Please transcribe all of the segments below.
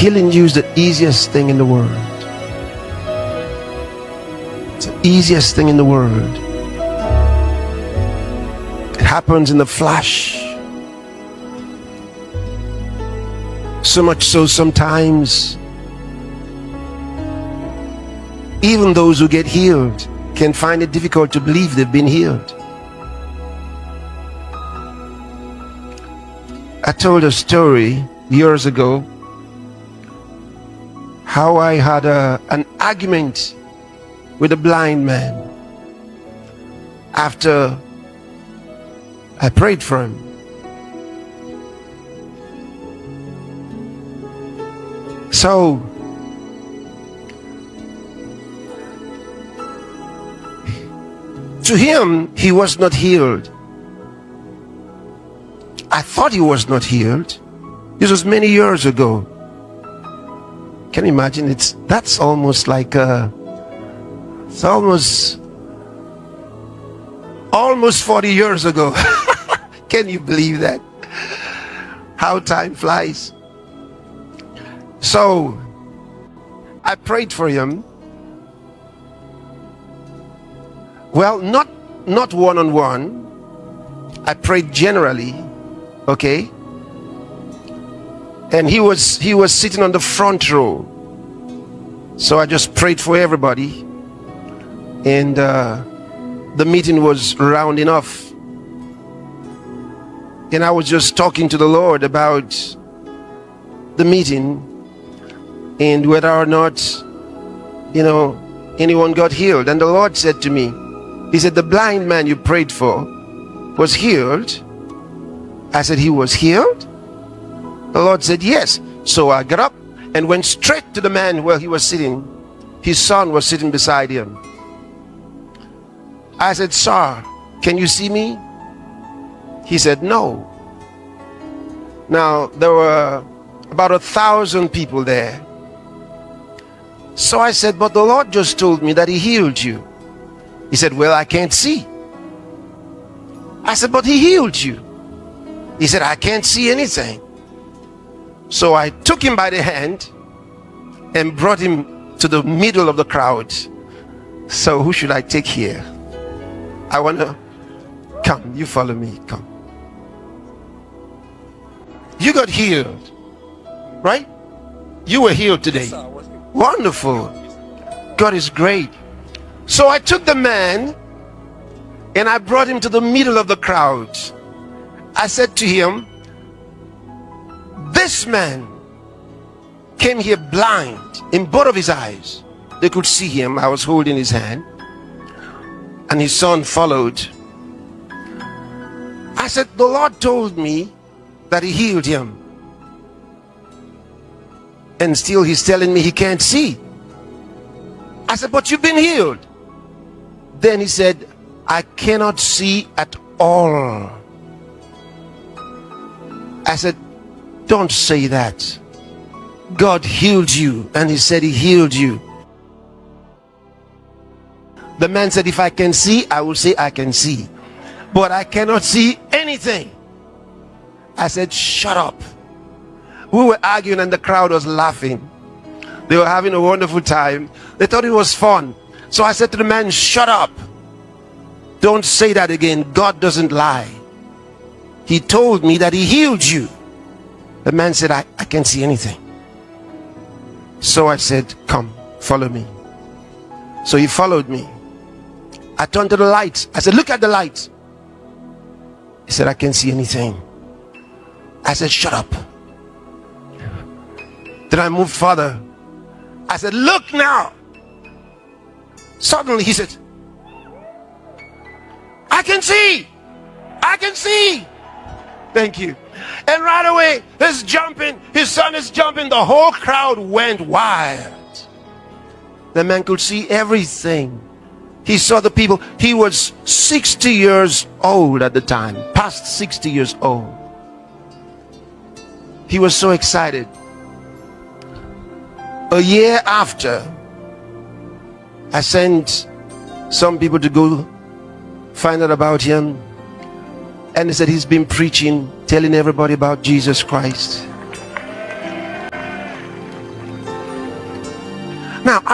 Healing you is the easiest thing in the world. It's the easiest thing in the world. It happens in a flash. So much so sometimes even those who get healed can find it difficult to believe they've been healed. I told a story years ago how I had an argument with a blind man after I prayed for him. So to him, he was not healed. I thought he was not healed. This was many years ago. Can you imagine? That's almost like it's almost 40 years ago. Can you believe that? How time flies. So I prayed for him. Well, not one-on-one. I prayed generally, okay? And he was sitting on the front row. So I just prayed for everybody. And the meeting was rounding off. And I was just talking to the Lord about the meeting and whether or not, anyone got healed. And the Lord said to me, he said, the blind man you prayed for was healed. I said, he was healed? The Lord said, yes. So I got up and went straight to the man where he was sitting. His son was sitting beside him. I said, sir, can you see me? He said, no. Now, there were about 1,000 people there. So I said, but the Lord just told me that he healed you. He said, well, I can't see. I said, but he healed you. He said, I can't see anything. So I took him by the hand and brought him to the middle of the crowd. So who should I take here? I want to come. You follow me. Come. You got healed, right? You were healed today. Wonderful. God is great. So I took the man and I brought him to the middle of the crowd. I said to him, this man came here blind in both of his eyes. They could see him. I was holding his hand. And his son followed. I said, the Lord told me that he healed him. And still he's telling me he can't see. I said, but you've been healed. Then he said, I cannot see at all. I said, don't say that. God healed you. And he said he healed you. The man said, if I can see, I will say I can see. But I cannot see anything. I said, shut up. We were arguing and the crowd was laughing. They were having a wonderful time. They thought it was fun. So I said to the man, shut up. Don't say that again. God doesn't lie. He told me that he healed you. The man said, I can't see anything. So I said, come, follow me. So he followed me. I turned to the lights. I said, look at the lights. He said, I can't see anything. I said, shut up. Then I moved further. I said, look now. Suddenly he said, I can see. I can see. Thank you. And right away, he's jumping. His son is jumping. The whole crowd went wild. The man could see everything. He saw the people. He was 60 years old at the time. Past 60 years old. He was so excited. A year after, I sent some people to go find out about him. And they said he's been preaching, telling everybody about Jesus Christ.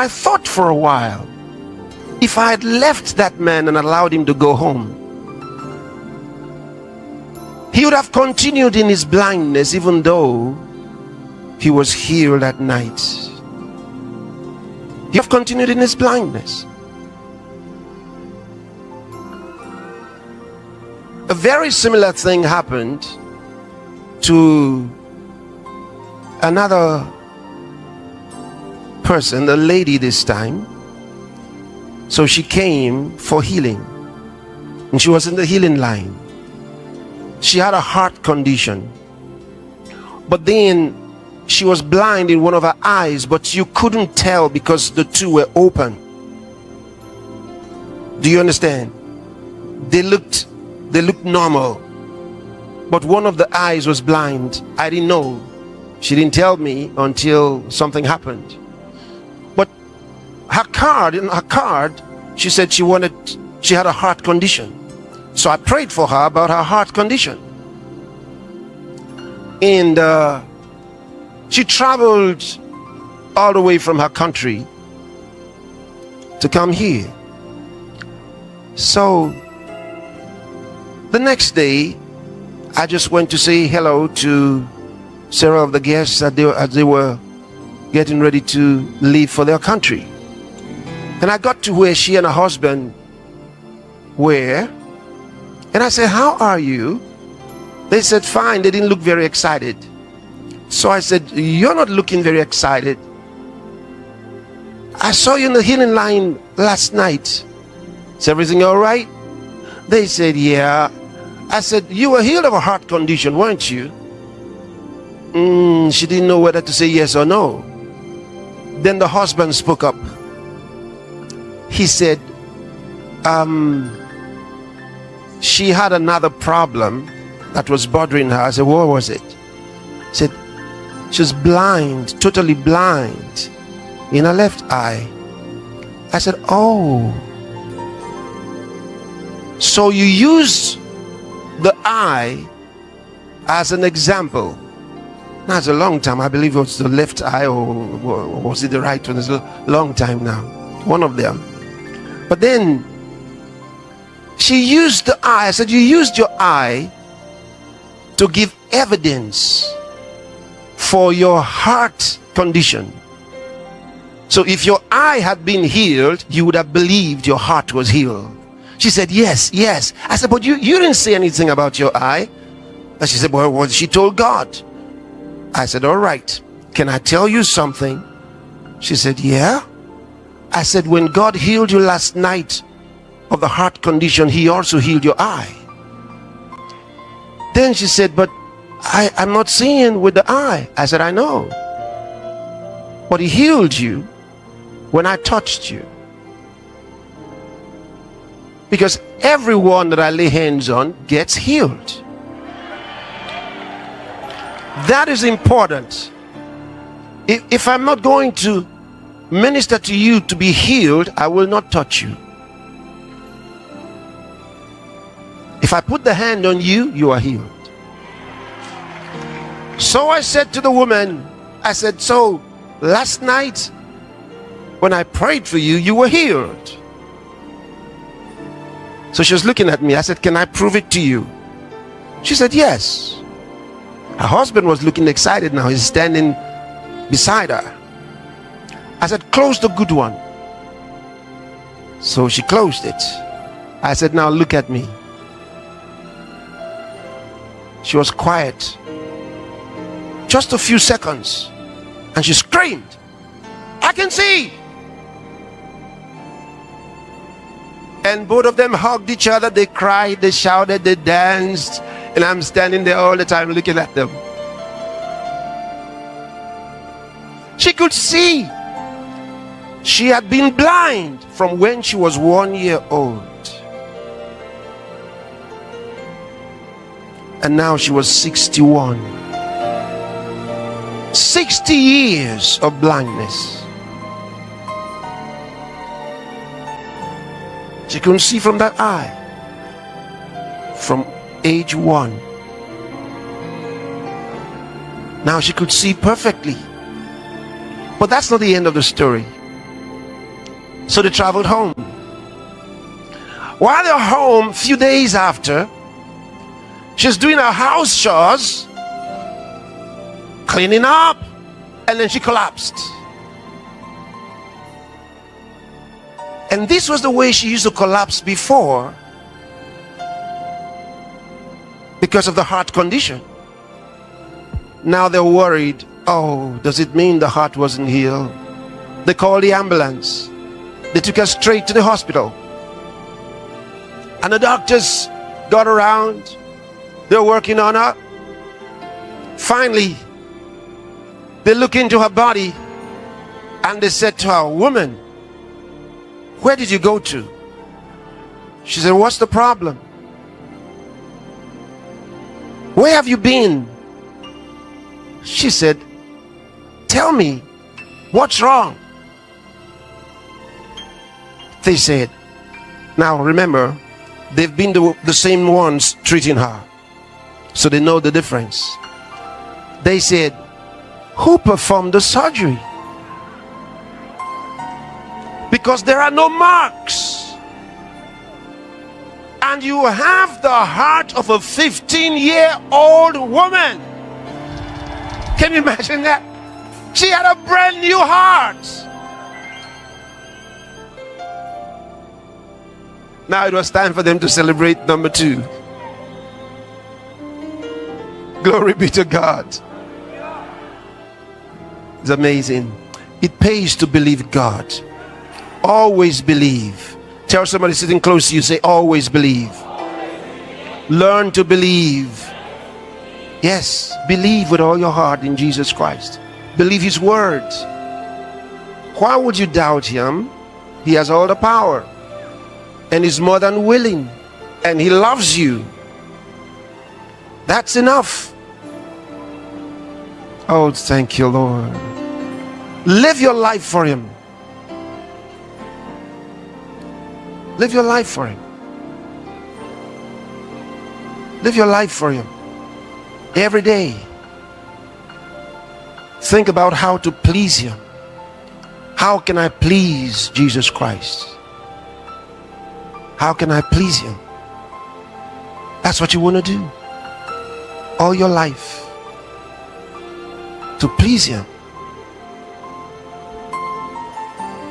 I thought for a while, if I had left that man and allowed him to go home, he would have continued in his blindness even though he was healed at night. He would have continued in his blindness. A very similar thing happened to another person, a lady this time. So she came for healing, and she was in the healing line. She had a heart condition, but then she was blind in one of her eyes, but you couldn't tell because the two were open. Do you understand? They looked normal, but one of the eyes was blind. I didn't know. She didn't tell me until something happened. But in her card, she said she had a heart condition. So I prayed for her about her heart condition. And she traveled all the way from her country to come here. So the next day, I just went to say hello to several of the guests as they were getting ready to leave for their country. And I got to where she and her husband were, and I said, "How are you?" They said, "Fine." They didn't look very excited. So I said, "You're not looking very excited. I saw you in the healing line last night. Is everything all right?" They said, "Yeah." I said, "You were healed of a heart condition, weren't you?" She didn't know whether to say yes or no. Then the husband spoke up. He said, she had another problem that was bothering her. I said, "What was it?" He said, she was blind, totally blind in her left eye. I said, "Oh, so you use the eye as an example." Now it's a long time. I believe it was the left eye, or was it the right one? It's a long time now. One of them. But then she used the eye. I said, "You used your eye to give evidence for your heart condition. So if your eye had been healed, you would have believed your heart was healed." She said, "Yes, yes." I said, "But you didn't say anything about your eye." And she said, "Well, she told God." I said, "All right, can I tell you something?" She said, "Yeah." I said, "When God healed you last night of the heart condition, He also healed your eye." Then she said, "But I'm not seeing with the eye." I said, "I know. But He healed you when I touched you. Because everyone that I lay hands on gets healed." That is important. If I'm not going to minister to you to be healed, I will not touch you. If I put the hand on you, you are healed. So I said to the woman, I said, "So last night when I prayed for you, you were healed." So she was looking at me. I said, "Can I prove it to you?" She said, "Yes." Her husband was looking excited now. He's standing beside her. I said, "Close the good one." So she closed it. I said, "Now look at me." She was quiet. Just a few seconds. And she screamed, "I can see!" And both of them hugged each other. They cried, they shouted, they danced. And I'm standing there all the time looking at them. She could see. She had been blind from when she was 1 year old. And now she was 61. 60 years of blindness. She couldn't see from that eye. From age 1. Now she could see perfectly. But that's not the end of the story. So they traveled home. While they're home, a few days after, she's doing her house chores, cleaning up, and then she collapsed. And this was the way she used to collapse before, because of the heart condition. Now they're worried. Oh, does it mean the heart wasn't healed? They called the ambulance. They took her straight to the hospital. And the doctors got around. They're working on her. Finally, they look into her body and they said to her, "Woman, where did you go to?" She said, "What's the problem? Where have you been?" She said, "Tell me, what's wrong?" They said, now remember, they've been the same ones treating her, so they know the difference. They said, "Who performed the surgery? Because there are no marks. And you have the heart of a 15-year-old woman." Can you imagine that? She had a brand new heart. Now it was time for them to celebrate number 2. Glory be to God. It's amazing. It pays to believe God. Always believe. Tell somebody sitting close to you, say, always believe. Learn to believe. Yes, believe with all your heart in Jesus Christ. Believe his word. Why would you doubt him? He has all the power and is more than willing, and he loves you. That's enough. Oh, thank you, Lord. Live your life for him. Live your life for him. Live your life for him. Every day. Think about how to please him. How can I please Jesus Christ? How can I please him? That's what you want to do all your life, to please him.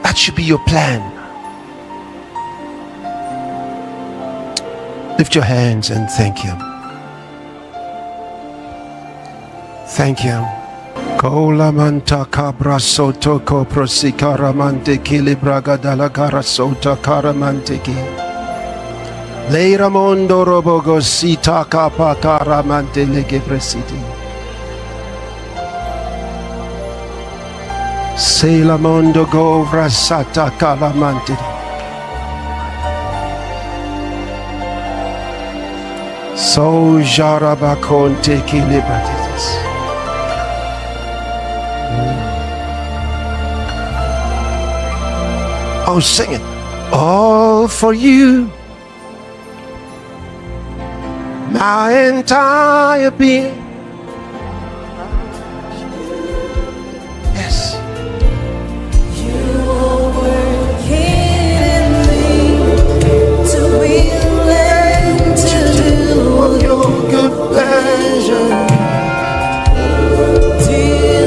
That should be your plan. Lift your hands and thank him. Thank him. Kolamanta kabra soto koprosika ramante kilibraga dalagara sota karamante ki. Leira mondo robogo sita kapa karamante legebresiti. Sela mondo govra sata kalamante. So jarabakonte kilibratis. Oh, sing it. All for you. My entire being. Yes. You are working in me to will and to do Of your good pleasure.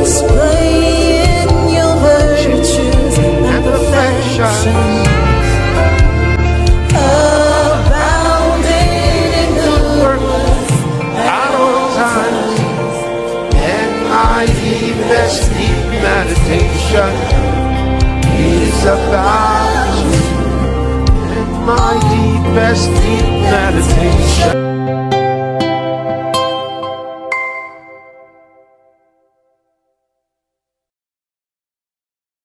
displaying your virtues and Perfection. abounding in good works At all times. And my deepest deep meditation is about you. And my deepest deep meditation